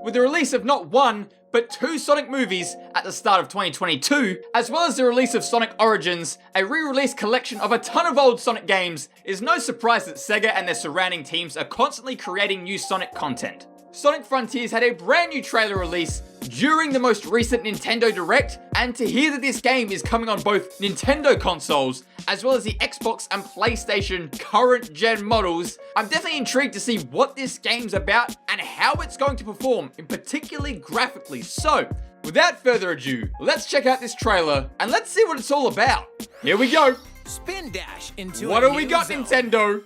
with the release of not one, but 2 Sonic movies at the start of 2022, as well as the release of Sonic Origins, a re-release collection of a ton of old Sonic games, it's no surprise that Sega and their surrounding teams are constantly creating new Sonic content. Sonic Frontiers had a brand new trailer release during the most recent Nintendo Direct, and to hear that this game is coming on both Nintendo consoles, as well as the Xbox and PlayStation current gen models, I'm definitely intrigued to see what this game's about and how it's going to perform, in particularly graphically. So, without further ado, let's check out this trailer and let's see what it's all about. Here we go. Spin dash into what do we got, zone. Nintendo?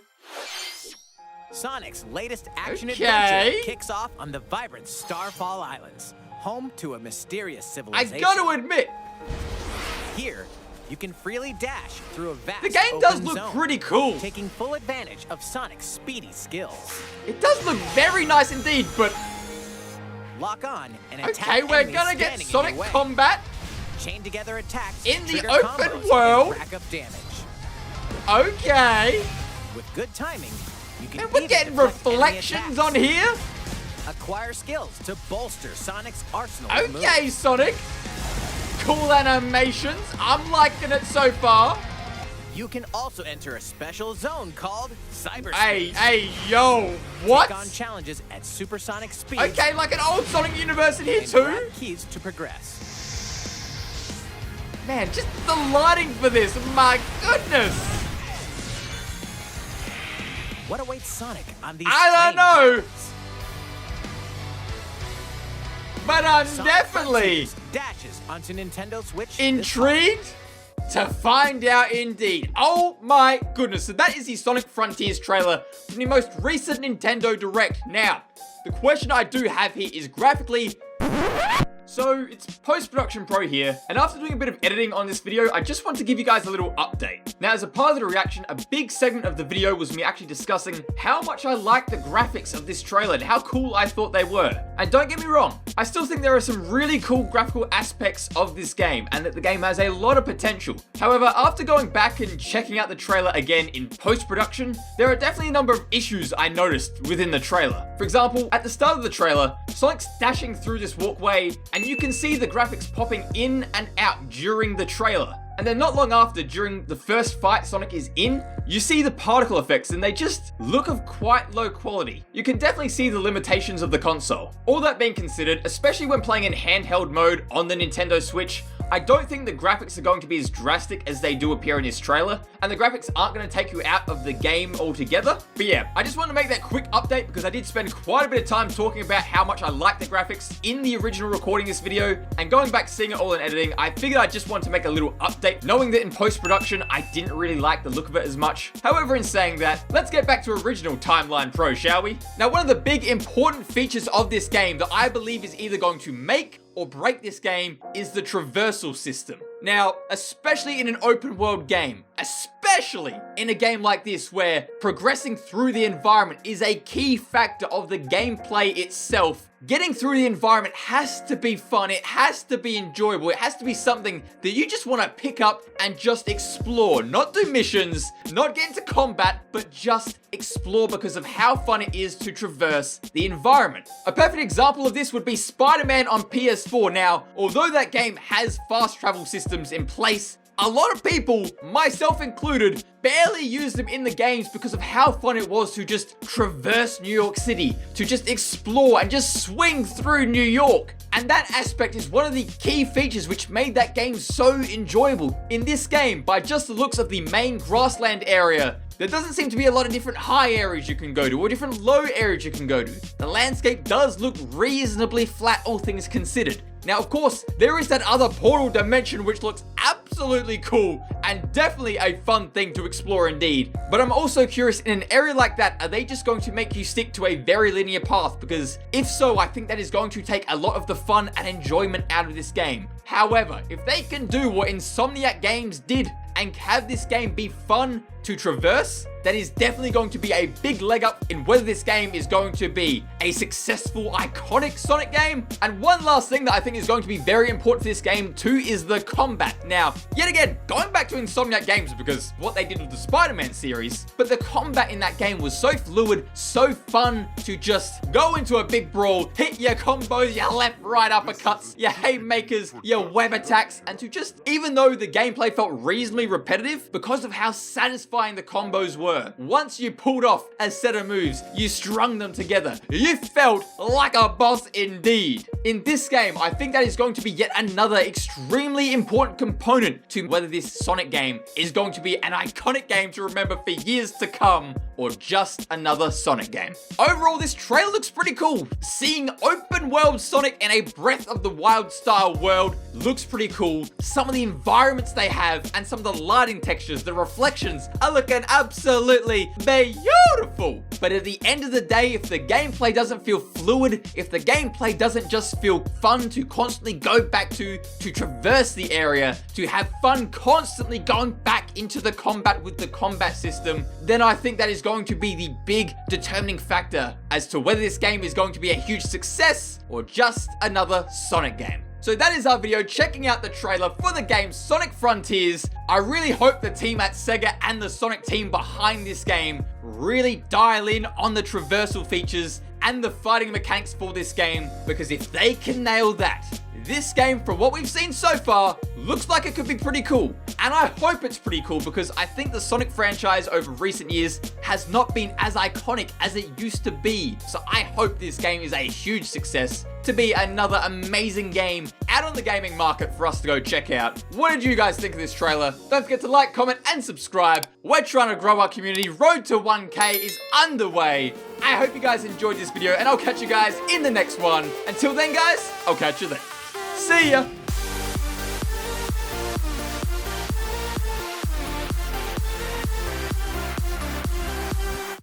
Sonic's latest action adventure kicks off on the vibrant Starfall Islands, home to a mysterious civilization. I gotta admit, here you can freely dash through a vast the game does look zone, pretty cool, taking full advantage of Sonic's speedy skills. It does look very nice indeed, but lock on and attack. Okay, we're gonna get Sonic combat, chain together attacks in the open world, rack up damage. Okay, with good timing. And we're getting reflections on here. Acquire skills to bolster Sonic's arsenal. Okay, Sonic. Cool animations. I'm liking it so far. You can also enter a special zone called cyberspace. Hey, yo, what? Take on challenges at supersonic speed. Okay, like an old Sonic universe in here too. Keys to progress. Man, just the lighting for this. My goodness. What awaits Sonic on these I don't know. Journeys? But I'm Sonic definitely dashes onto Nintendo Switch. Intrigued to find out indeed. Oh my goodness. So that is the Sonic Frontiers trailer from the most recent Nintendo Direct. Now, the question I do have here is graphically. So, it's Post-Production Pro here, and after doing a bit of editing on this video, I just want to give you guys a little update. Now, as a part of the reaction, a big segment of the video was me actually discussing how much I liked the graphics of this trailer and how cool I thought they were. And don't get me wrong, I still think there are some really cool graphical aspects of this game, and that the game has a lot of potential. However, after going back and checking out the trailer again in post-production, there are definitely a number of issues I noticed within the trailer. For example, at the start of the trailer, Sonic's dashing through this walkway, and you can see the graphics popping in and out during the trailer. And then not long after, during the first fight Sonic is in, you see the particle effects and they just look of quite low quality. You can definitely see the limitations of the console. All that being considered, especially when playing in handheld mode on the Nintendo Switch, I don't think the graphics are going to be as drastic as they do appear in this trailer, and the graphics aren't going to take you out of the game altogether. But yeah, I just want to make that quick update because I did spend quite a bit of time talking about how much I like the graphics in the original recording of this video, and going back seeing it all in editing, I figured I just want to make a little update, knowing that in post-production, I didn't really like the look of it as much. However, in saying that, let's get back to original Timeline Pro, shall we? Now, one of the big important features of this game that I believe is either going to make or break this game is the traversal system. Now, especially in an open world game, especially in a game like this where progressing through the environment is a key factor of the gameplay itself, getting through the environment has to be fun, it has to be enjoyable, it has to be something that you just want to pick up and just explore, not do missions, not get into combat, but just explore because of how fun it is to traverse the environment. A perfect example of this would be Spider-Man on PS4. Now, although that game has fast travel systems in place, a lot of people, myself included, barely use them in the games because of how fun it was to just traverse New York City, to just explore and just swing through New York. And that aspect is one of the key features which made that game so enjoyable. In this game, by just the looks of the main grassland area, there doesn't seem to be a lot of different high areas you can go to or different low areas you can go to. The landscape does look reasonably flat, all things considered. Now, of course, there is that other portal dimension which looks absolutely cool and definitely a fun thing to explore indeed. But I'm also curious, in an area like that, are they just going to make you stick to a very linear path? Because if so, I think that is going to take a lot of the fun and enjoyment out of this game. However, if they can do what Insomniac Games did and have this game be fun to traverse, that is definitely going to be a big leg up in whether this game is going to be a successful, iconic Sonic game. And one last thing that I think is going to be very important to this game too is the combat. Now, yet again, going back to Insomniac Games because what they did with the Spider-Man series, but the combat in that game was so fluid, so fun to just go into a big brawl, hit your combos, your left, right uppercuts, your haymakers, your web attacks, and to just, even though the gameplay felt reasonably repetitive, because of how satisfying the combos were. Once you pulled off a set of moves, you strung them together, you felt like a boss indeed. In this game, I think that is going to be yet another extremely important component to whether this Sonic game is going to be an iconic game to remember for years to come, or just another Sonic game. Overall, this trailer looks pretty cool. Seeing open world Sonic in a Breath of the Wild style world looks pretty cool. Some of the environments they have and some of the lighting textures, the reflections are looking absolutely beautiful. But at the end of the day, if the gameplay doesn't feel fluid, if the gameplay doesn't just feel fun to constantly go back to traverse the area, to have fun constantly going back into the combat with the combat system, then I think that is going to be the big determining factor as to whether this game is going to be a huge success or just another Sonic game. So that is our video checking out the trailer for the game Sonic Frontiers. I really hope the team at Sega and the Sonic team behind this game really dial in on the traversal features and the fighting mechanics for this game, because if they can nail that, this game, from what we've seen so far, looks like it could be pretty cool. And I hope it's pretty cool because I think the Sonic franchise over recent years has not been as iconic as it used to be. So I hope this game is a huge success to be another amazing game out on the gaming market for us to go check out. What did you guys think of this trailer? Don't forget to like, comment, and subscribe. We're trying to grow our community. Road to 1K is underway. I hope you guys enjoyed this video, and I'll catch you guys in the next one. Until then, guys, I'll catch you then. See ya!